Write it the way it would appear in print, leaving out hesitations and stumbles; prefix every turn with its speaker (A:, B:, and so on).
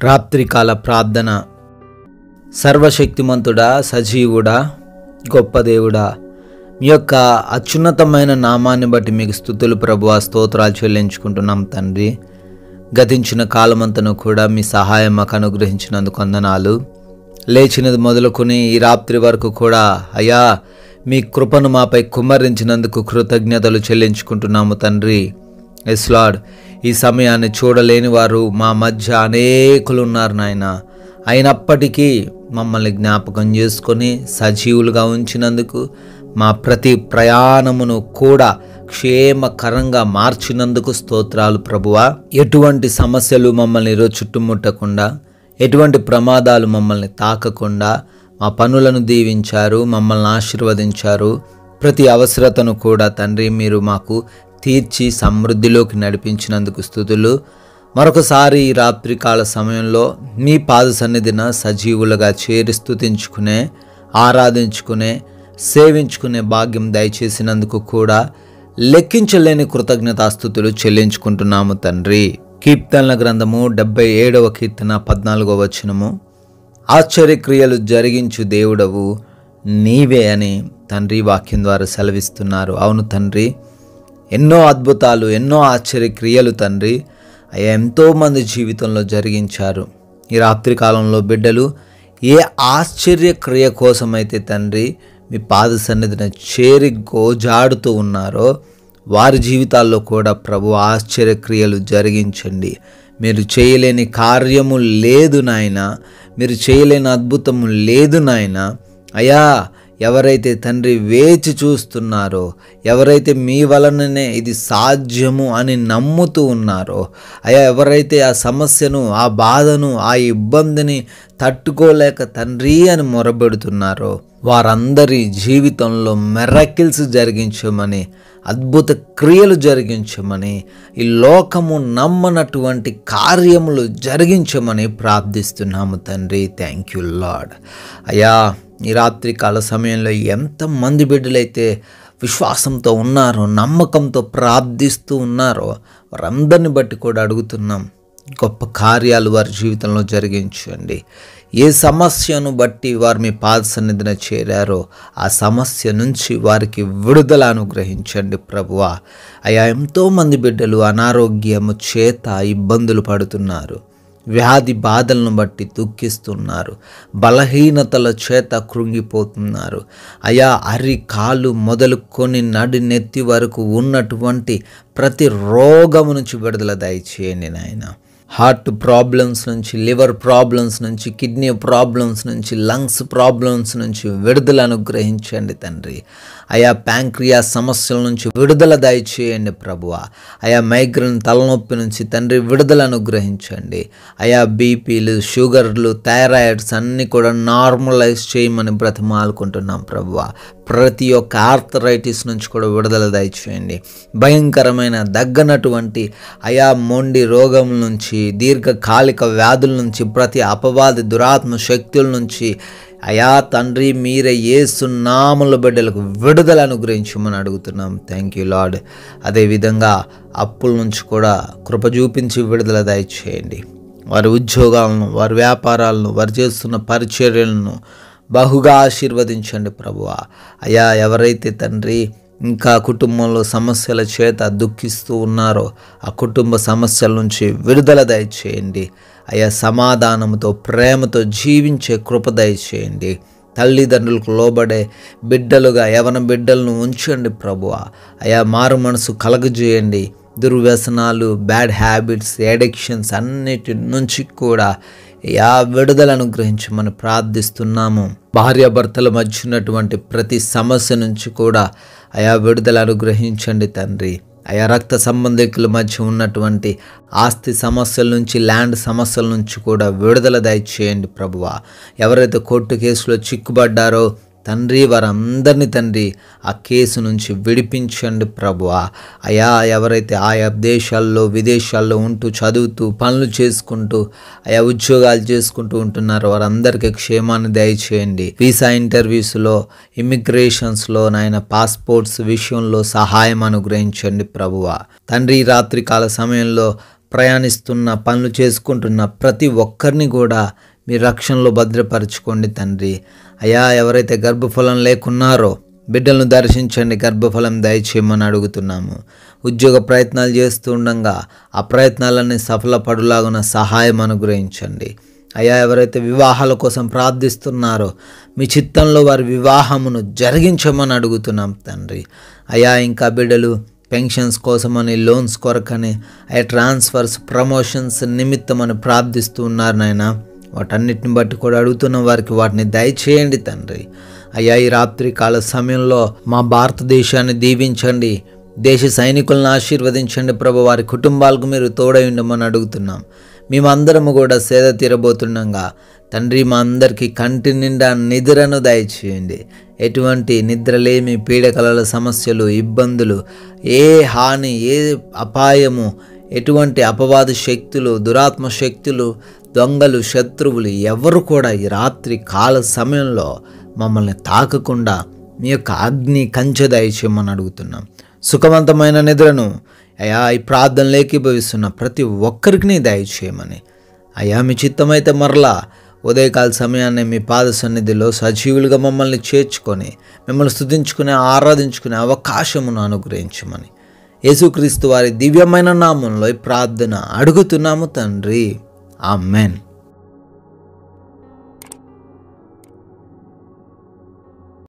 A: రాత్రికాల ప్రార్థన. సర్వశక్తిమంతుడా, సజీవుడా, గొప్ప దేవుడా, మీ యొక్క అత్యున్నతమైన నామాన్ని బట్టి మీకు స్తుతులు ప్రభువా, స్తోత్రాలు చెల్లించుకుంటున్నాం తండ్రి. గతించిన కాలమంతను కూడా మీ సహాయం మాకు అనుగ్రహించినందుకు వందనాలు. లేచినది మొదలుకొని ఈ రాత్రి వరకు కూడా అయ్యా మీ కృపను మాపై కుమ్మరించినందుకు కృతజ్ఞతలు చెల్లించుకుంటున్నాము తండ్రి. ఎస్ లార్డ్, ఈ సమయాన్ని చూడలేని వారు మా మధ్య అనేకులు ఉన్నారు నాయన. అయినప్పటికీ మమ్మల్ని జ్ఞాపకం చేసుకొని సజీవులుగా ఉంచినందుకు, మా ప్రతి ప్రయాణమును కూడా క్షేమకరంగా మార్చినందుకు స్తోత్రాలు ప్రభువా. ఎటువంటి సమస్యలు మమ్మల్ని ఈరోజు చుట్టుముట్టకుండా, ఎటువంటి ప్రమాదాలు మమ్మల్ని తాకకుండా మా పనులను దీవించారు, మమ్మల్ని ఆశీర్వదించారు. ప్రతి అవసరతను కూడా తండ్రి మీరు మాకు తీర్చి సమృద్ధిలోకి నడిపించినందుకు స్తుతులు. మరొకసారి ఈ రాత్రికాల సమయంలో మీ పాద సన్నిధిన సజీవులుగా చేరి స్తుతించుకునే, ఆరాధించుకునే, సేవించుకునే భాగ్యం దయచేసినందుకు కూడా లెక్కించలేని కృతజ్ఞతాస్తుతులు చెల్లించుకుంటున్నాము తండ్రి. కీర్తనల గ్రంథము 77వ కీర్తన 14వ వచనము, ఆశ్చర్యక్రియలు జరిగించు దేవుడవు నీవే అని తండ్రి వాక్యం ద్వారా సెలవిస్తున్నారు. అవును తండ్రి, ఎన్నో అద్భుతాలు, ఎన్నో ఆశ్చర్యక్రియలు తండ్రి అయ్యా ఎంతోమంది జీవితంలో జరిగించారు. ఈ రాత్రికాలంలో బిడ్డలు ఏ ఆశ్చర్యక్రియ కోసమైతే తండ్రి మీ పాద సన్నిధిన చేరి గోజాడుతూ ఉన్నారో వారి జీవితాల్లో కూడా ప్రభు ఆశ్చర్యక్రియలు జరిగించండి. మీరు చేయలేని కార్యము లేదు నాయన, మీరు చేయలేని అద్భుతము లేదు నాయన. అయ్యా ఎవరైతే తండ్రి వేచి చూస్తున్నారో, ఎవరైతే మీ వలననే ఇది సాధ్యము అని నమ్ముతూ ఉన్నారో, అయ్యా ఎవరైతే ఆ సమస్యను, ఆ బాధను, ఆ ఇబ్బందిని తట్టుకోలేక తండ్రి అని మొరబెడుతున్నారో వారందరి జీవితంలో మిరకిల్స్ జరిగించమని, అద్భుత క్రియలు జరిగించమని, ఈ లోకము నమ్మనటువంటి కార్యములు జరిగించమని ప్రార్థిస్తున్నాము తండ్రి. Thank you lord. అయ్యా ఈ రాత్రి కాల సమయంలో ఎంతమంది బిడ్డలైతే విశ్వాసంతో ఉన్నారో, నమ్మకంతో ప్రార్థిస్తూ ఉన్నారో వారందరిని బట్టి కూడా అడుగుతున్నాం, గొప్ప కార్యాలు వారి జీవితంలో జరిగించండి. ఏ సమస్యను బట్టి వారు మీ పాద సన్నిధిన చేరారో ఆ సమస్య నుంచి వారికి విడుదల అనుగ్రహించండి ప్రభువా. అయ్యా ఎంతోమంది బిడ్డలు అనారోగ్యము చేత ఇబ్బందులు పడుతున్నారు, వ్యాధి బాధలను బట్టి దుఃఖిస్తున్నారు, బలహీనతల చేత కృంగిపోతున్నారు. అయా అరికాలు మొదలుకొని నడి నెత్తి వరకు ఉన్నటువంటి ప్రతి రోగము నుంచి విడుదల దయచేయండి నాయన. హార్ట్ ప్రాబ్లమ్స్ నుంచి, లివర్ ప్రాబ్లమ్స్ నుంచి, కిడ్నీ ప్రాబ్లమ్స్ నుంచి, లంగ్స్ ప్రాబ్లమ్స్ నుంచి విడుదల అనుగ్రహించండి తండ్రి. అయా ప్యాంక్రియాస్ సమస్యల నుంచి విడుదల దయచేయండి ప్రభువా. అయా మైగ్రేన్ తలనొప్పి నుంచి తండ్రి విడుదల అనుగ్రహించండి. అయా బీపీలు, షుగర్లు, థైరాయిడ్స్ అన్నీ కూడా నార్మలైజ్ చేయమని బ్రతిమాలుకుంటున్నాం ప్రభువా. ప్రతి ఒక్క ఆర్థరైటిస్ నుంచి కూడా విడుదల దయచేయండి. భయంకరమైన దగ్గనటువంటి అయా మొండి రోగం నుంచి, దీర్ఘకాలిక వ్యాధుల నుంచి, ప్రతి అపవాది దురాత్మ శక్తుల నుంచి అయా తండ్రి మీరే యేసు నామముల బిడ్డలకు విడుదల అనుగ్రహించమని అడుగుతున్నాం. Thank you lord. అదేవిధంగా అప్పుల నుంచి కూడా కృప చూపించి విడుదల దయచేయండి. వారి ఉద్యోగాలను, వారి వ్యాపారాలను, వారు చేస్తున్న పరిచర్యలను బహుగా ఆశీర్వదించండి ప్రభువా. అయా ఎవరైతే తండ్రి ఇంకా కుటుంబంలో సమస్యల చేత దుఃఖిస్తూ ఉన్నారో ఆ కుటుంబ సమస్యల నుంచి విడుదల దయచేయండి. అయా సమాధానంతో, ప్రేమతో జీవించే కృప దయచేయండి. తల్లిదండ్రులకు లోబడే బిడ్డలుగా యవన బిడ్డలను ఉంచండి ప్రభువా. అయా మారు మనసు కలగజేయండి. దుర్వ్యసనాలు, బ్యాడ్ హ్యాబిట్స్, అడిక్షన్స్ అన్నిటి నుంచి కూడా యా విడుదల అనుగ్రహించమని ప్రార్థిస్తున్నాము. భార్యాభర్తల మధ్య ఉన్నటువంటి ప్రతి సమస్య నుంచి కూడా అయా విడుదల అనుగ్రహించండి తండ్రి. అయా రక్త సంబంధికుల మధ్య ఉన్నటువంటి ఆస్తి సమస్యల నుంచి, ల్యాండ్ సమస్యల నుంచి కూడా విడుదల దయచేయండి ప్రభువా. ఎవరైతే కోర్టు కేసులో చిక్కుబడ్డారో తండ్రి వారందరినీ తండ్రి ఆ కేసు నుంచి విడిపించండి ప్రభువా. అయా ఎవరైతే ఆయా దేశాల్లో, విదేశాల్లో ఉంటూ చదువుతూ పనులు చేసుకుంటూ అయా ఉద్యోగాలు చేసుకుంటూ ఉంటున్నారో వారందరికీ క్షేమాన్ని దయచేయండి. వీసా ఇంటర్వ్యూస్లో, ఇమిగ్రేషన్స్లో నాయన పాస్పోర్ట్స్ విషయంలో సహాయం అనుగ్రహించండి ప్రభువా. తండ్రి రాత్రి కాల సమయంలో ప్రయాణిస్తున్న, పనులు చేసుకుంటున్న ప్రతి ఒక్కరిని కూడా మీ రక్షణలో భద్రపరచుకోండి తండ్రి. అయ్యా, ఎవరైతే గర్భఫలం లేకున్నారో బిడ్డలను దర్శించండి, గర్భఫలం దయచేయమని అడుగుతున్నాము. ఉద్యోగ ప్రయత్నాలు చేస్తూ ఉండగా ఆ ప్రయత్నాలన్నీ సఫలపడులాగున సహాయం అనుగ్రహించండి. అయ్యా, ఎవరైతే వివాహాల కోసం ప్రార్థిస్తున్నారో మీ చిత్తంలో వారి వివాహమును జరిగించమని అడుగుతున్నాం తండ్రి. అయ్యా, ఇంకా బిడ్డలు పెన్షన్స్ కోసమని, లోన్స్ కొరకని, అయ్యా ట్రాన్స్ఫర్స్, ప్రమోషన్స్ నిమిత్తమని ప్రార్థిస్తూ ఉన్నారు నాయన. వాటన్నిటిని బట్టి కూడా అడుగుతున్న వారికి వాటిని దయచేయండి తండ్రి. అయ్యా, ఈ రాత్రి కాల సమయంలో మా భారతదేశాన్ని దీవించండి, దేశ సైనికులను ఆశీర్వదించండి ప్రభు. వారి కుటుంబాలకు మీరు తోడై ఉండమని అడుగుతున్నాం. మేమందరము కూడా సేద తీరబోతుండగా తండ్రి, మా అందరికీ కంటి నిండా నిద్రను దయచేయండి. ఎటువంటి నిద్రలేమి, పీడకలల సమస్యలు, ఇబ్బందులు, ఏ హాని, ఏ అపాయము, ఎటువంటి అపవాద శక్తులు, దురాత్మ శక్తులు, దొంగలు, శత్రువులు ఎవరు కూడా ఈ రాత్రి కాల సమయంలో మమ్మల్ని తాకకుండా మీ యొక్క అగ్ని కంచె దయచేయమని అడుగుతున్నాం. సుఖవంతమైన నిద్రను అయ్యా ఈ ప్రార్థనలు ఏకీభవిస్తున్న ప్రతి ఒక్కరికి దయచేయమని, అయ్యా మీ చిత్తమైతే మరలా ఉదయకాల సమయాన్ని మీ పాద సన్నిధిలో సజీవులుగా మమ్మల్ని చేర్చుకొని మిమ్మల్ని స్తుతించుకునే, ఆరాధించుకునే అవకాశమును అనుగ్రహించమని యేసుక్రీస్తు వారి దివ్యమైన నామంలో ఈ ప్రార్థన అడుగుతున్నాము తండ్రి. ఆమెన్.